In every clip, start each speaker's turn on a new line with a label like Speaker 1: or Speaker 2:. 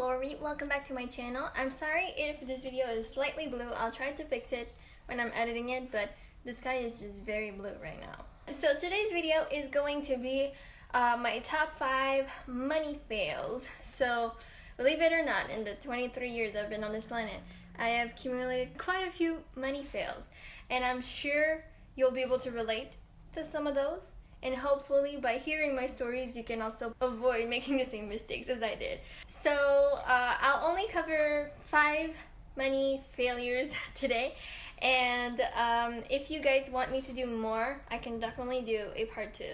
Speaker 1: Laurie, welcome back to my channel. I'm sorry if this video is slightly blue. I'll try to fix it when I'm editing it, but the sky is just very blue right now. So today's video is going to be my top 5 money fails. So believe it or not, in the 23 years I've been on this planet, I have accumulated quite a few money fails, and I'm sure you'll be able to relate to some of those. And hopefully by hearing my stories you can also avoid making the same mistakes as I did. So I'll only cover 5 money failures today, and if you guys want me to do more, I can definitely do a part 2.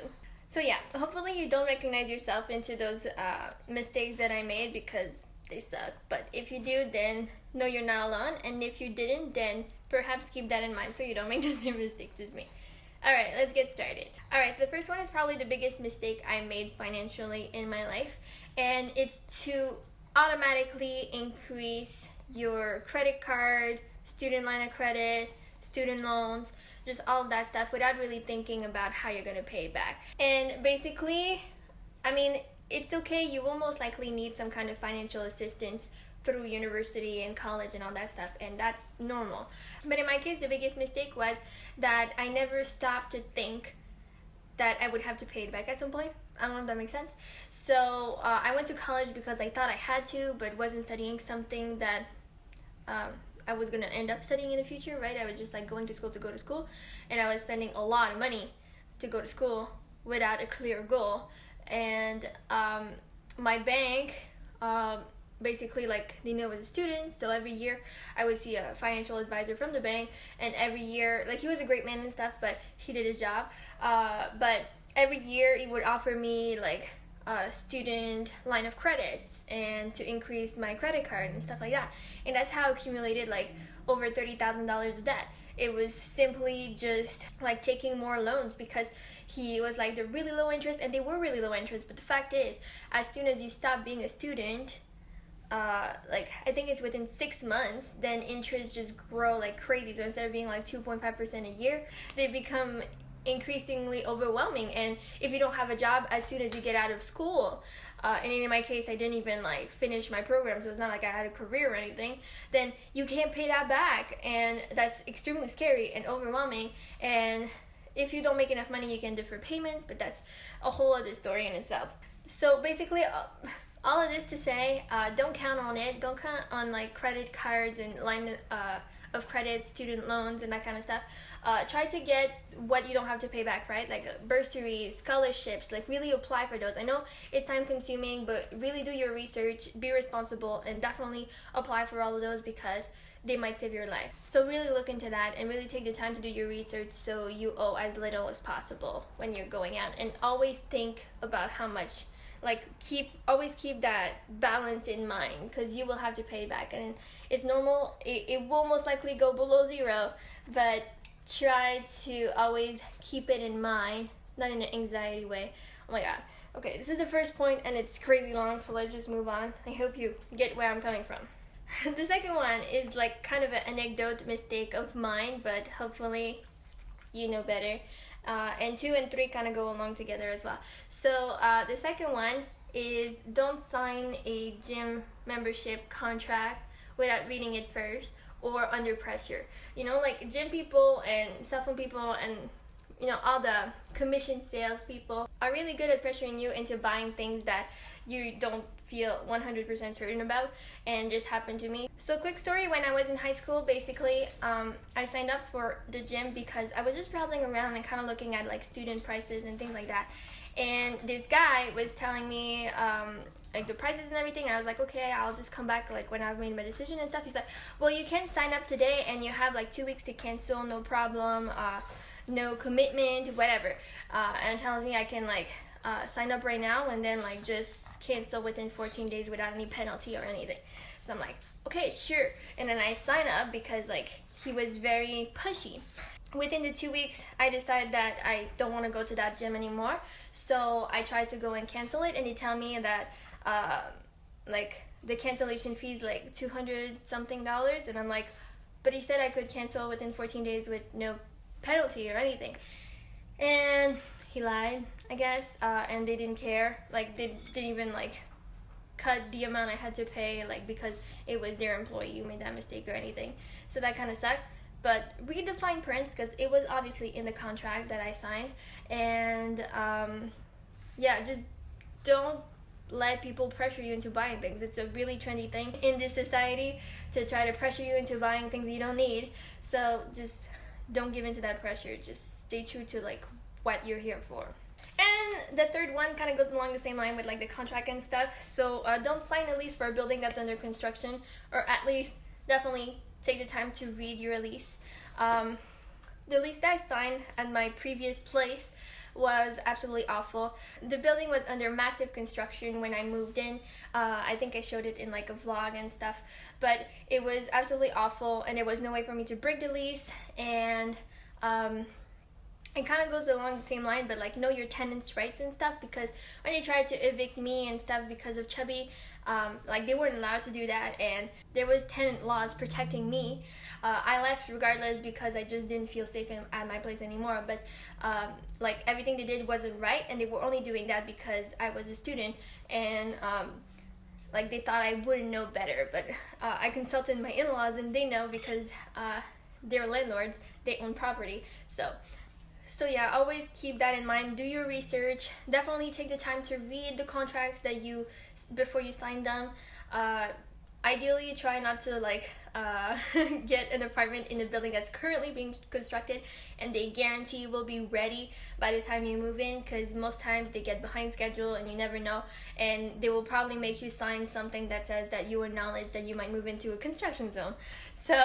Speaker 1: So yeah, hopefully you don't recognize yourself into those mistakes that I made, because they suck. But if you do, then know you're not alone, and if you didn't, then perhaps keep that in mind so you don't make the same mistakes as me. Alright, let's get started. Alright, so the first one is probably the biggest mistake I made financially in my life, and it's to automatically increase your credit card, student line of credit, student loans, just all of that stuff without really thinking about how you're going to pay it back. And basically, I mean, it's okay, you will most likely need some kind of financial assistance through university and college and all that stuff, and that's normal. But in my case, the biggest mistake was that I never stopped to think that I would have to pay it back at some point. I don't know if that makes sense. So I went to college because I thought I had to, but wasn't studying something that I was gonna end up studying in the future, right? I was just like going to school to go to school, and I was spending a lot of money to go to school without a clear goal. And my bank basically, like, they knew I was a student, so every year I would see a financial advisor from the bank, and every year, like, he was a great man and stuff, but he did his job, but every year he would offer me like a student line of credits and to increase my credit card and stuff like that. And that's how I accumulated like over $30,000 of debt. It was simply just like taking more loans, because he was like, they're really low interest, and they were really low interest. But the fact is, as soon as you stop being a student, like I think it's within 6 months, then interests just grow like crazy. So instead of being like 2.5% a year, they become increasingly overwhelming. And if you don't have a job as soon as you get out of school, and in my case I didn't even like finish my program, so it's not like I had a career or anything, then you can't pay that back, and that's extremely scary and overwhelming. And if you don't make enough money, you can defer payments, but that's a whole other story in itself. So basically, all of this to say, don't count on it. Don't count on like credit cards and line of credit, student loans, and that kind of stuff. Try to get what you don't have to pay back, right? Like bursaries, scholarships, like really apply for those. I know it's time consuming, but really do your research, be responsible, and definitely apply for all of those, because they might save your life. So really look into that and really take the time to do your research so you owe as little as possible when you're going out. And always think about how much, like always keep that balance in mind, because you will have to pay back, and it's normal. It will most likely go below 0, but try to always keep it in mind, not in an anxiety way. Oh my god. Okay, this is the first point, and it's crazy long, so let's just move on. I hope you get where I'm coming from. The second one is like kind of an anecdote mistake of mine, but hopefully you know better. And 2 and 3 kind of go along together as well. So the second one is, don't sign a gym membership contract without reading it first or under pressure. You know, like gym people and cell phone people and, you know, all the commission sales people are really good at pressuring you into buying things that you don't feel 100% certain about, and just happened to me. So quick story, when I was in high school, basically I signed up for the gym because I was just browsing around and kind of looking at like student prices and things like that, and this guy was telling me like the prices and everything, and I was like, okay, I'll just come back like when I've made my decision and stuff. He's like, well, you can sign up today and you have like 2 weeks to cancel, no problem, no commitment, whatever, and tells me I can like sign up right now and then like just cancel within 14 days without any penalty or anything. So I'm like, okay, sure. And then I sign up because like he was very pushy. Within the 2 weeks, I decided that I don't want to go to that gym anymore. So I tried to go and cancel it, and they tell me that like the cancellation fee is like $200 something, and I'm like, but he said I could cancel within 14 days with no penalty or anything. And he lied, I guess, and they didn't care. Like, they didn't even like cut the amount I had to pay, like because it was their employee who made that mistake or anything. So that kind of sucked. But read the fine print because it was obviously in the contract that I signed. And yeah, just don't let people pressure you into buying things. It's a really trendy thing in this society to try to pressure you into buying things you don't need. So just don't give into that pressure. Just stay true to like what you're here for. And the third one kind of goes along the same line with like the contract and stuff. So don't sign a lease for a building that's under construction, or at least definitely take the time to read your lease. The lease that I signed at my previous place was absolutely awful. The building was under massive construction when I moved in. I think I showed it in like a vlog and stuff, but it was absolutely awful and there was no way for me to break the lease. And it kind of goes along the same line, but like know your tenants' rights and stuff, because when they tried to evict me and stuff because of chubby, like they weren't allowed to do that, and there was tenant laws protecting me. I left regardless because I just didn't feel safe at my place anymore, but like everything they did wasn't right, and they were only doing that because I was a student, and like they thought I wouldn't know better. But I consulted my in-laws and they know because they're landlords, they own property. So yeah, always keep that in mind. Do your research. Definitely take the time to read the contracts that before you sign them. Ideally, try not to like get an apartment in a building that's currently being constructed and they guarantee will be ready by the time you move in, because most times they get behind schedule and you never know, and they will probably make you sign something that says that you acknowledge that you might move into a construction zone. So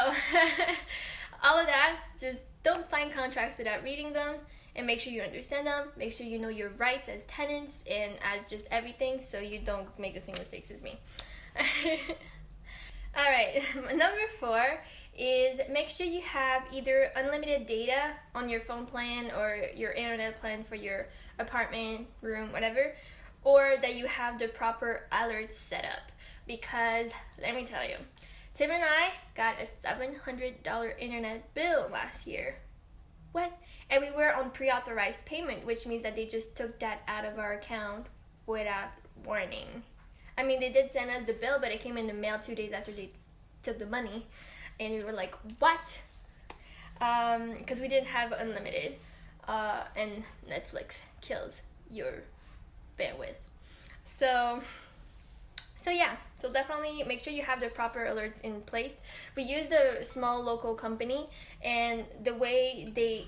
Speaker 1: all of that, just don't sign contracts without reading them, and make sure you understand them. Make sure you know your rights as tenants and as just everything, so you don't make the same mistakes as me. Alright, number 4 is make sure you have either unlimited data on your phone plan or your internet plan for your apartment, room, whatever, or that you have the proper alerts set up. Because let me tell you, Tim and I got a $700 internet bill last year. What? And we were on pre-authorized payment, which means that they just took that out of our account without warning. I mean, they did send us the bill, but it came in the mail 2 days after they took the money. And we were like, what? Because we didn't have unlimited. And Netflix kills your bandwidth. So yeah, so definitely make sure you have the proper alerts in place. We used a small local company, and the way they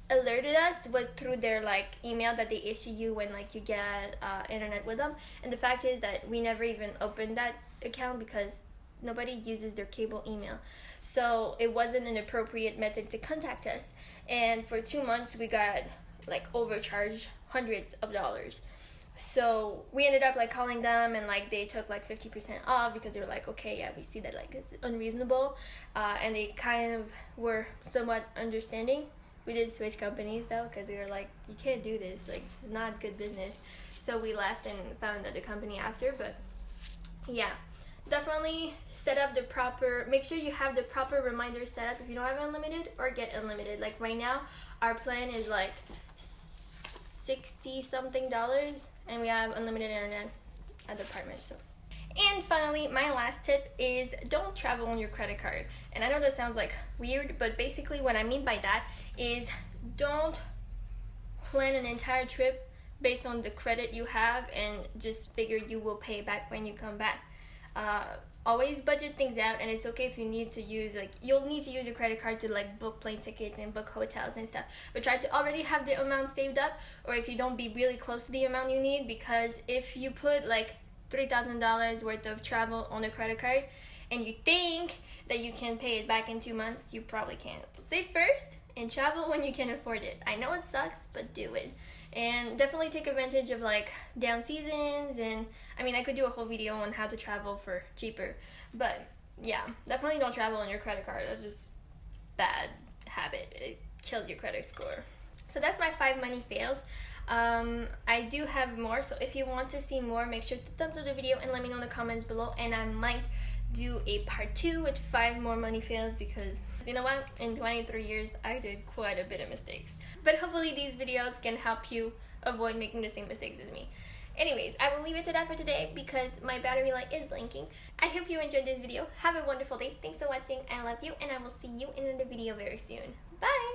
Speaker 1: alerted us was through their like email that they issue you when like you get internet with them. And the fact is that we never even opened that account because nobody uses their cable email, so it wasn't an appropriate method to contact us. And for 2 months we got like overcharged hundreds of dollars. So we ended up like calling them, and like they took like 50% off because they were like, okay, yeah, we see that like it's unreasonable, and they kind of were somewhat understanding. We did switch companies though, because they were like, you can't do this, like this is not good business. So we left and found another company after. But yeah, definitely set up the proper, make sure you have the proper reminders set up if you don't have unlimited, or get unlimited. Like right now our plan is like $60 something, and we have unlimited internet at the apartment. So, and finally, my last tip is don't travel on your credit card. And I know that sounds like weird, but basically what I mean by that is don't plan an entire trip based on the credit you have and just figure you will pay back when you come back. Always budget things out, and it's okay if you need to use, like, you'll need to use your credit card to like book plane tickets and book hotels and stuff, but try to already have the amount saved up, or if you don't, be really close to the amount you need, because if you put like $3,000 worth of travel on a credit card and you think that you can pay it back in 2 months, you probably can't. Save first and travel when you can afford it. I know it sucks, but do it. And definitely take advantage of like down seasons, and I mean I could do a whole video on how to travel for cheaper, but yeah, definitely don't travel on your credit card. That's just bad habit. It kills your credit score. So that's my 5 money fails. I do have more, so if you want to see more, make sure to thumbs up the video and let me know in the comments below, and I might do a part 2 with 5 more money fails, because you know what, in 23 years I did quite a bit of mistakes. But hopefully these videos can help you avoid making the same mistakes as me. Anyways, I will leave it to that for today because my battery light is blinking. I hope you enjoyed this video. Have a wonderful day. Thanks for watching. I love you, and I will see you in another video very soon. Bye!